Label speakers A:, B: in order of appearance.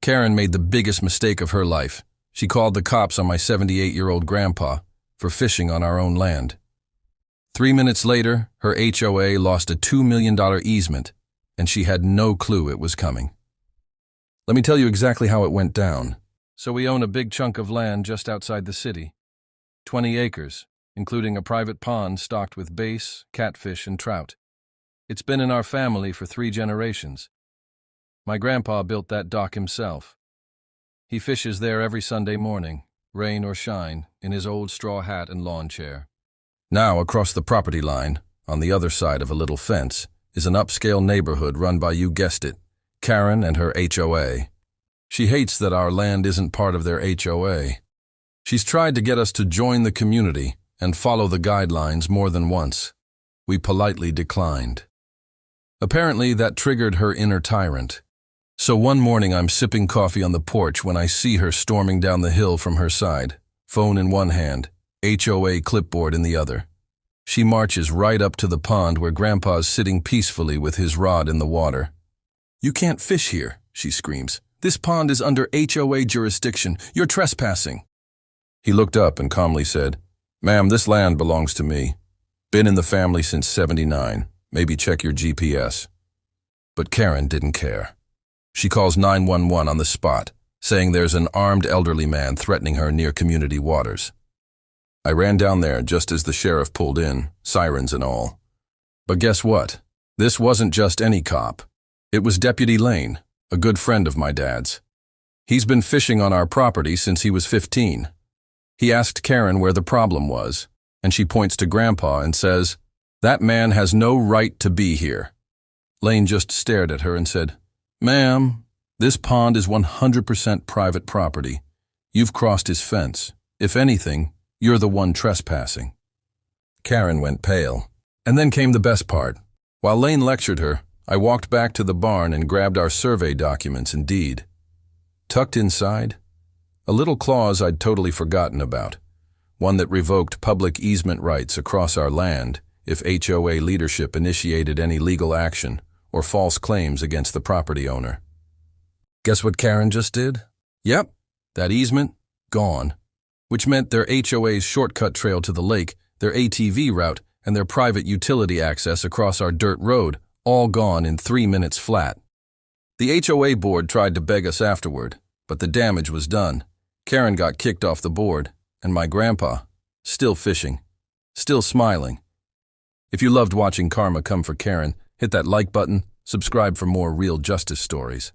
A: Karen made the biggest mistake of her life. She called the cops on my 78-year-old grandpa for fishing on our own land. 3 minutes later, her HOA lost a $2 million easement, and she had no clue it was coming. Let me tell you exactly how it went down. So we own a big chunk of land just outside the city. 20 acres, including a private pond stocked with bass, catfish, and trout. It's been in our family for 3 generations. My grandpa built that dock himself. He fishes there every Sunday morning, rain or shine, in his old straw hat and lawn chair. Now, across the property line, on the other side of a little fence, is an upscale neighborhood run by, you guessed it, Karen and her HOA. She hates that our land isn't part of their HOA. She's tried to get us to join the community and follow the guidelines more than once. We politely declined. Apparently, that triggered her inner tyrant. So one morning I'm sipping coffee on the porch when I see her storming down the hill from her side, phone in one hand, HOA clipboard in the other. She marches right up to the pond where Grandpa's sitting peacefully with his rod in the water. "You can't fish here," she screams. "This pond is under HOA jurisdiction. You're trespassing." He looked up and calmly said, "Ma'am, this land belongs to me. Been in the family since '79. Maybe check your GPS." But Karen didn't care. She calls 911 on the spot, saying there's an armed elderly man threatening her near community waters. I ran down there just as the sheriff pulled in, sirens and all. But guess what? This wasn't just any cop. It was Deputy Lane, a good friend of my dad's. He's been fishing on our property since he was 15. He asked Karen where the problem was, and she points to Grandpa and says, "That man has no right to be here." Lane just stared at her and said, "Ma'am, this pond is 100% private property. You've crossed his fence. If anything, you're the one trespassing." Karen went pale. And then came the best part. While Lane lectured her, I walked back to the barn and grabbed our survey documents and deed. Tucked inside, a little clause I'd totally forgotten about, one that revoked public easement rights across our land if HOA leadership initiated any legal action or false claims against the property owner. Guess what Karen just did? Yep, that easement, gone. Which meant their HOA's shortcut trail to the lake, their ATV route, and their private utility access across our dirt road, all gone in 3 minutes flat. The HOA board tried to beg us afterward, but the damage was done. Karen got kicked off the board, and my grandpa, still fishing, still smiling. If you loved watching karma come for Karen, hit that like button, subscribe for more real justice stories.